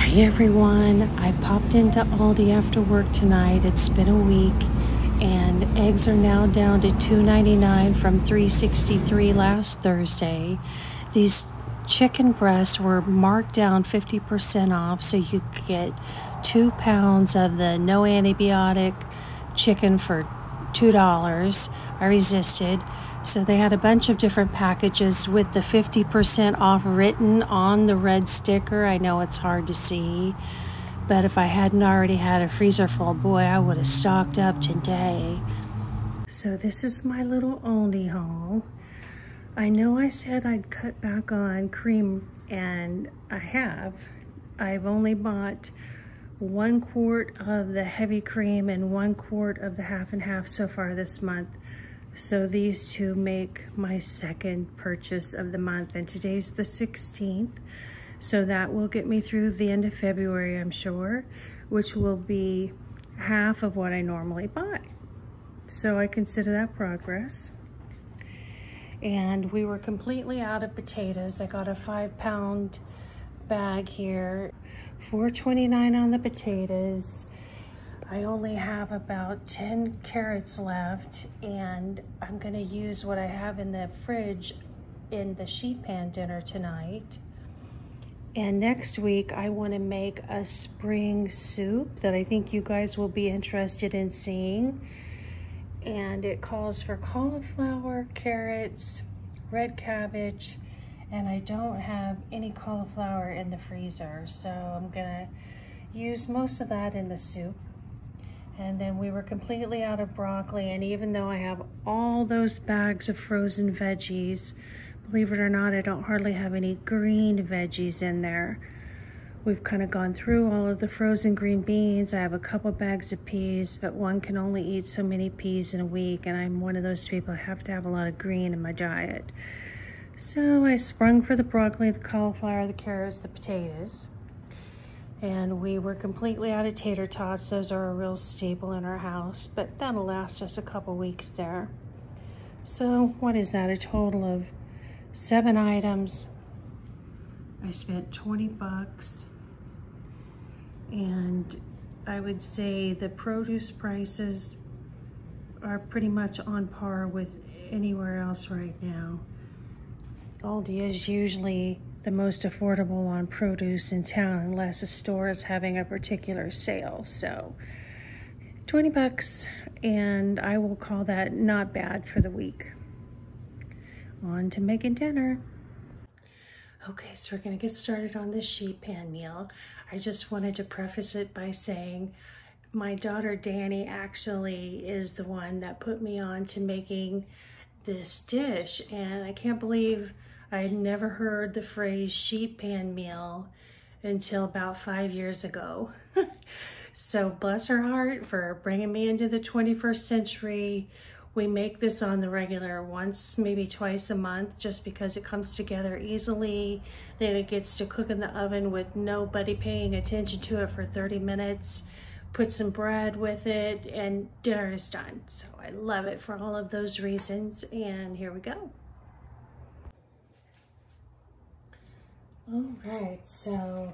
Hi everyone, I popped into Aldi after work tonight. It's been a week and eggs are now down to $2.99 from $3.63 last Thursday. These chicken breasts were marked down 50% off, so you could get 2 pounds of the no antibiotic chicken for $2. I resisted. So they had a bunch of different packages with the 50% off written on the red sticker. I know it's hard to see, but if I hadn't already had a freezer full, boy, I would have stocked up today. So this is my little Aldi haul. I know I said I'd cut back on cream, and I have. I've only bought 1 quart of the heavy cream and 1 quart of the half and half so far this month. So these two make my second purchase of the month, and today's the 16th. So that will get me through the end of February, I'm sure, which will be half of what I normally buy. So I consider that progress. And we were completely out of potatoes. I got a 5-pound bag here, $4.29 on the potatoes. I only have about 10 carrots left, and I'm gonna use what I have in the fridge in the Sheetpan Dinner tonight. And next week, I wanna make a spring soup that I think you guys will be interested in seeing. And it calls for cauliflower, carrots, red cabbage, and I don't have any cauliflower in the freezer, so I'm gonna use most of that in the soup. And then we were completely out of broccoli, and even though I have all those bags of frozen veggies, believe it or not, I don't hardly have any green veggies in there. We've kind of gone through all of the frozen green beans. I have a couple bags of peas, but one can only eat so many peas in a week, and I'm one of those people, I have to have a lot of green in my diet. So I sprung for the broccoli, the cauliflower, the carrots, the potatoes. And we were completely out of tater tots. Those are a real staple in our house, but that'll last us a couple weeks there. So what is that, a total of 7 items. I spent 20 bucks, and I would say the produce prices are pretty much on par with anywhere else right now. Aldi is usually the most affordable on produce in town unless a store is having a particular sale. So 20 bucks, and I will call that not bad for the week. On to making dinner. Okay, so we're gonna get started on this sheet pan meal. I just wanted to preface it by saying my daughter Danny actually is the one that put me on to making this dish, and I can't believe I had never heard the phrase sheet pan meal until about 5 years ago. So bless her heart for bringing me into the 21st century. We make this on the regular once, maybe twice a month, just because it comes together easily. Then it gets to cook in the oven with nobody paying attention to it for 30 minutes. Put some bread with it, and dinner is done. So I love it for all of those reasons, and here we go. All right, so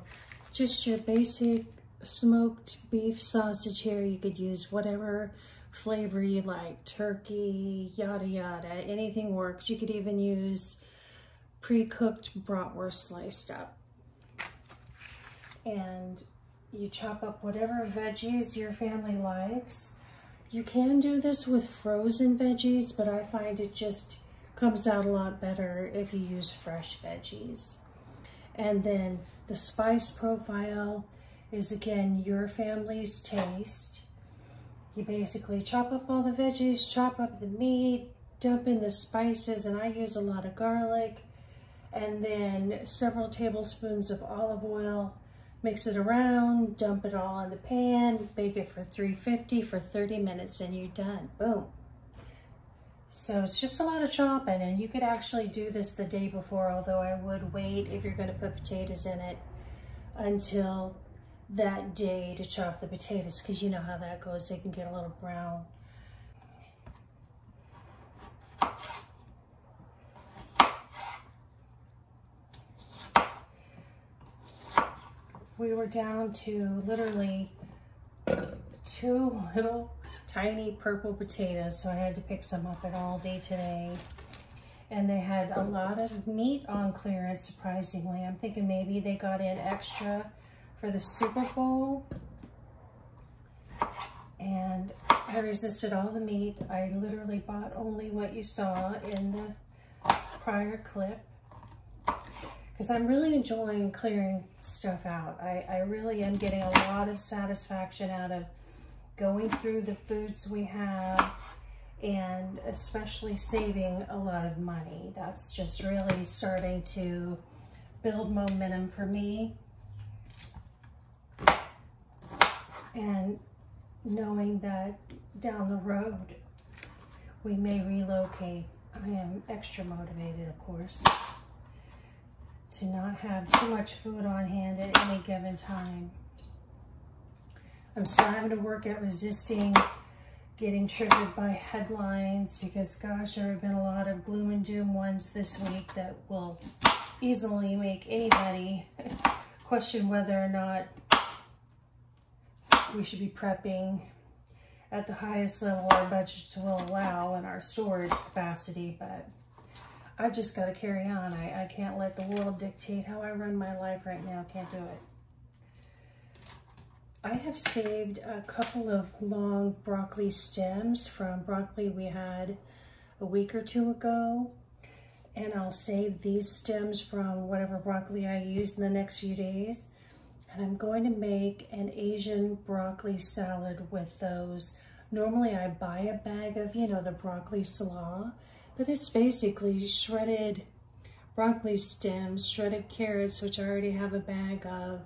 just your basic smoked beef sausage here. You could use whatever flavor you like, turkey, yada yada, anything works. You could even use pre-cooked bratwurst sliced up. And you chop up whatever veggies your family likes. You can do this with frozen veggies, but I find it just comes out a lot better if you use fresh veggies. And then the spice profile is, again, your family's taste. You basically chop up all the veggies, chop up the meat, dump in the spices, and I use a lot of garlic, and then several tablespoons of olive oil. Mix it around, dump it all in the pan, bake it for 350 for 30 minutes, and you're done. Boom. So it's just a lot of chopping, and you could actually do this the day before, although I would wait, if you're going to put potatoes in it, until that day to chop the potatoes, because you know how that goes. They can get a little brown. we were down to literally 2 little tiny purple potatoes, so I had to pick some up at Aldi today. And they had a lot of meat on clearance, surprisingly. I'm thinking maybe they got in extra for the Super Bowl. And I resisted all the meat. I literally bought only what you saw in the prior clip, because I'm really enjoying clearing stuff out. I really am getting a lot of satisfaction out of going through the foods we have, and especially saving a lot of money. That's just really starting to build momentum for me. And knowing that down the road we may relocate, I am extra motivated, of course, to not have too much food on hand at any given time. I'm still having to work at resisting getting triggered by headlines, because gosh, there have been a lot of gloom and doom ones this week that will easily make anybody question whether or not we should be prepping at the highest level our budgets will allow and our storage capacity. But I've just got to carry on. I can't let the world dictate how I run my life right now. Can't do it. I have saved a couple of long broccoli stems from broccoli we had a week or two ago. And I'll save these stems from whatever broccoli I use in the next few days. And I'm going to make an Asian broccoli salad with those. Normally I buy a bag of, you know, the broccoli slaw, but it's basically shredded broccoli stems, shredded carrots, which I already have a bag of,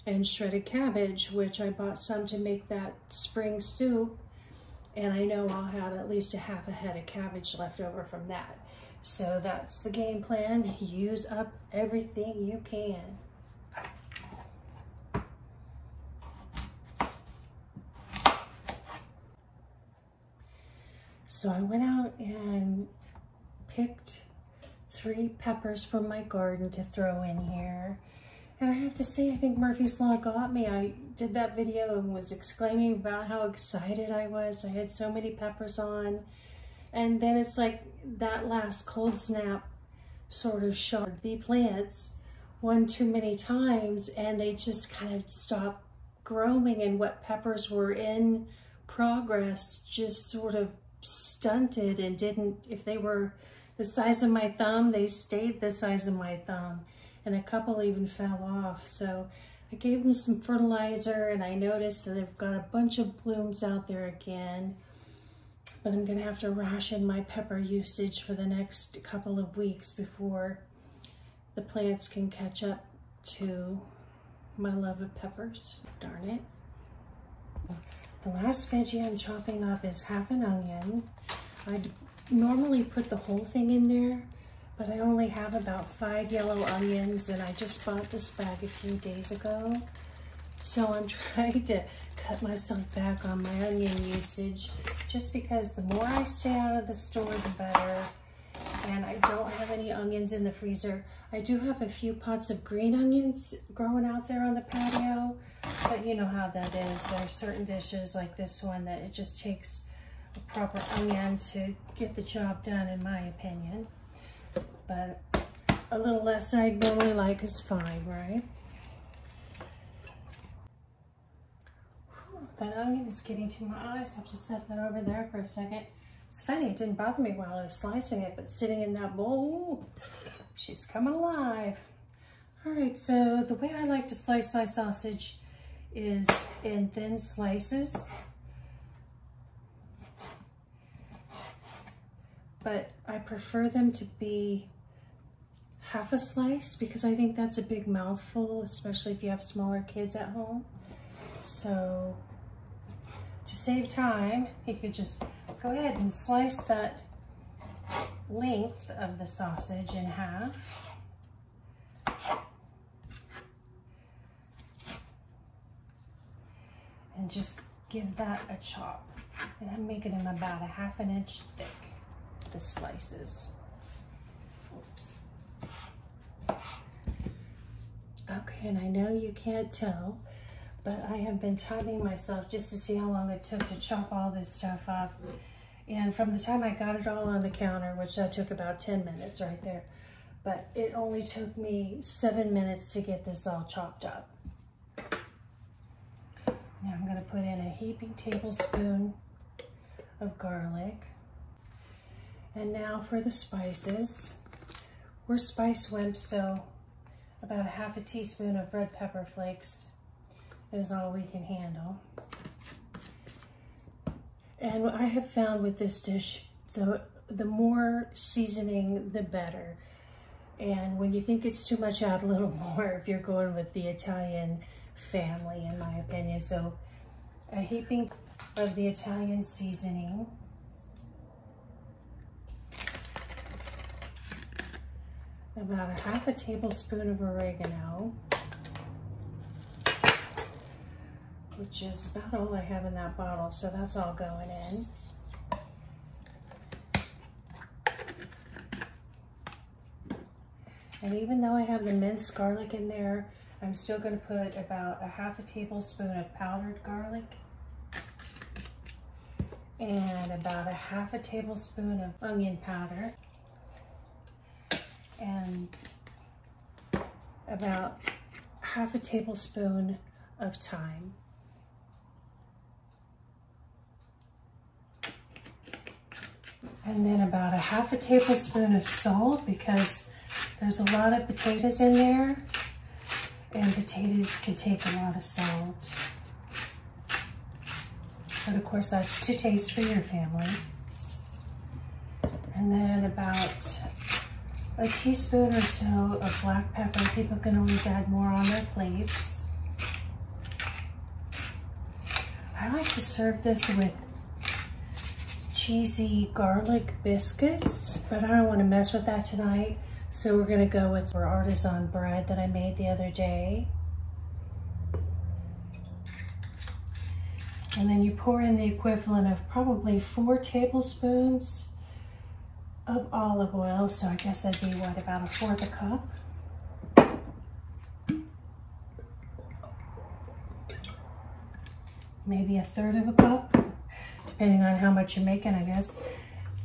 and shredded cabbage, which I bought some to make that spring soup. And I know I'll have at least a half a head of cabbage left over from that. So that's the game plan. Use up everything you can. So I went out and picked 3 peppers from my garden to throw in here. And I have to say, I think Murphy's Law got me. I did that video and was exclaiming about how excited I was. I had so many peppers on. And then it's like that last cold snap sort of shot the plants one too many times, and they just kind of stopped growing, and what peppers were in progress just sort of stunted and didn't, if they were the size of my thumb, they stayed the size of my thumb, and a couple even fell off. So I gave them some fertilizer, and I noticed that they've got a bunch of blooms out there again, but I'm gonna have to ration my pepper usage for the next couple of weeks before the plants can catch up to my love of peppers. Darn it. The last veggie I'm chopping up is half an onion. I'd normally put the whole thing in there, but I only have about 5 yellow onions, and I just bought this bag a few days ago. So I'm trying to cut myself back on my onion usage, just because the more I stay out of the store, the better. And I don't have any onions in the freezer. I do have a few pots of green onions growing out there on the patio, but you know how that is. There are certain dishes like this one that it just takes a proper onion to get the job done, in my opinion. But a little less than I'd normally like is fine, right? Whew, that onion is getting to my eyes. I have to set that over there for a second. It's funny, it didn't bother me while I was slicing it, but sitting in that bowl, ooh, she's coming alive. All right, so the way I like to slice my sausage is in thin slices. But I prefer them to be half a slice, because I think that's a big mouthful, especially if you have smaller kids at home. So to save time, you could just go ahead and slice that length of the sausage in half. And just give that a chop. And I'm making them about 1/2 inch thick, the slices. Oops. Okay, and I know you can't tell, but I have been timing myself just to see how long it took to chop all this stuff up. And from the time I got it all on the counter, which that took about 10 minutes right there, but it only took me 7 minutes to get this all chopped up. Now I'm gonna put in a heaping tablespoon of garlic. And now for the spices. We're spice wimps, so about a half a teaspoon of red pepper flakes is all we can handle. And I have found with this dish, the more seasoning, the better. And when you think it's too much, add a little more if you're going with the Italian family, in my opinion. So a heaping of the Italian seasoning. About a half a tablespoon of oregano, which is about all I have in that bottle, so that's all going in. And even though I have the minced garlic in there, I'm still going to put about a half a tablespoon of powdered garlic and about a half a tablespoon of onion powder and about half a tablespoon of thyme. And then about a half a tablespoon of salt, because there's a lot of potatoes in there, and potatoes can take a lot of salt. But of course that's to taste for your family. And then about a teaspoon or so of black pepper. People can always add more on their plates. I like to serve this with cheesy garlic biscuits, but I don't want to mess with that tonight. So we're gonna go with our artisan bread that I made the other day. And then you pour in the equivalent of probably 4 tablespoons of olive oil. So I guess that'd be what, about 1/4 cup. Maybe 1/3 cup, depending on how much you're making, I guess.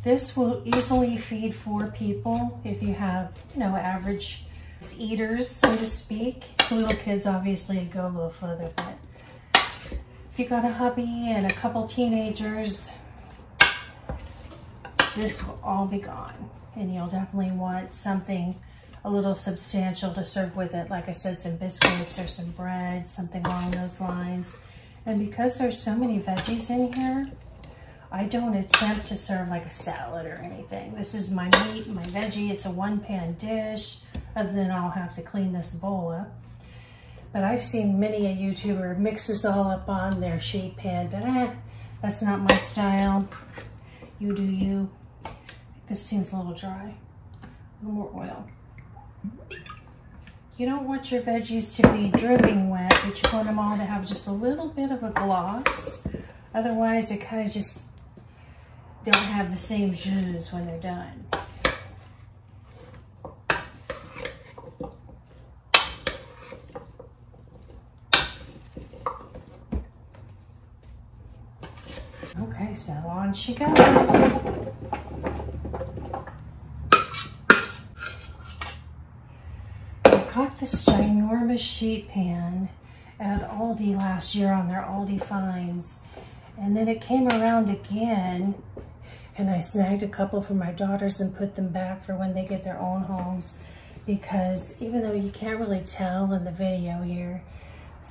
This will easily feed 4 people if you have, you know, average eaters, so to speak. Little kids obviously go a little further, but if you got a hubby and a couple teenagers, this will all be gone. And you'll definitely want something a little substantial to serve with it. Like I said, some biscuits or some bread, something along those lines. And because there's so many veggies in here, I don't attempt to serve like a salad or anything. This is my meat, my veggie. It's a 1-pan dish. Other than I'll have to clean this bowl up. But I've seen many a YouTuber mix this all up on their sheet pan, but that's not my style. You do you. This seems a little dry. A little more oil. You don't want your veggies to be dripping wet, but you want them all to have just a little bit of a gloss. Otherwise, they kind of just don't have the same jus when they're done. Okay, so on she goes. I got this ginormous sheet pan at Aldi last year on their Aldi finds, and then it came around again, and I snagged a couple for my daughters and put them back for when they get their own homes, because even though you can't really tell in the video here,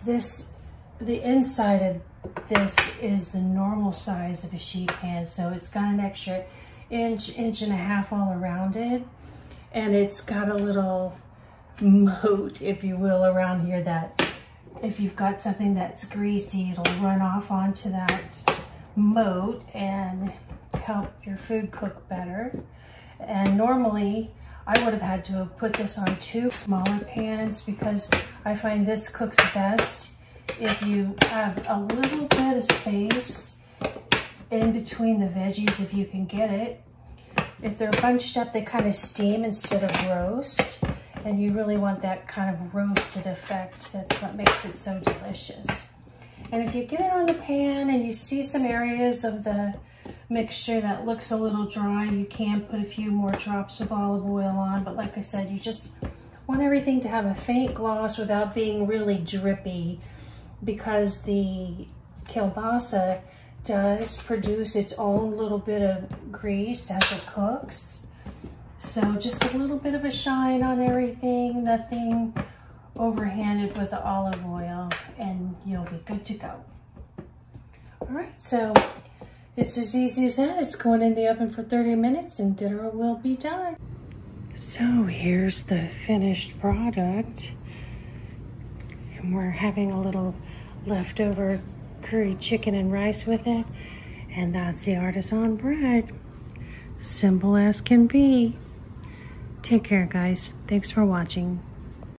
the inside of this is the normal size of a sheet pan, so it's got an extra inch and a half all around it, and it's got a little moat, if you will, around here that if you've got something that's greasy, it'll run off onto that moat and help your food cook better. And normally I would have had to have put this on 2 smaller pans, because I find this cooks best if you have a little bit of space in between the veggies, if you can get it. If they're bunched up, they kind of steam instead of roast. And you really want that kind of roasted effect. That's what makes it so delicious. And if you get it on the pan and you see some areas of the mixture that looks a little dry, you can put a few more drops of olive oil on. But like I said, you just want everything to have a faint gloss without being really drippy, because the kielbasa does produce its own little bit of grease as it cooks. So just a little bit of a shine on everything, nothing overhanded with the olive oil, and you'll be good to go. All right, so it's as easy as that. It's going in the oven for 30 minutes and dinner will be done. So here's the finished product. And we're having a little leftover curry chicken and rice with it. And that's the artisan bread. Simple as can be. Take care, guys. Thanks for watching.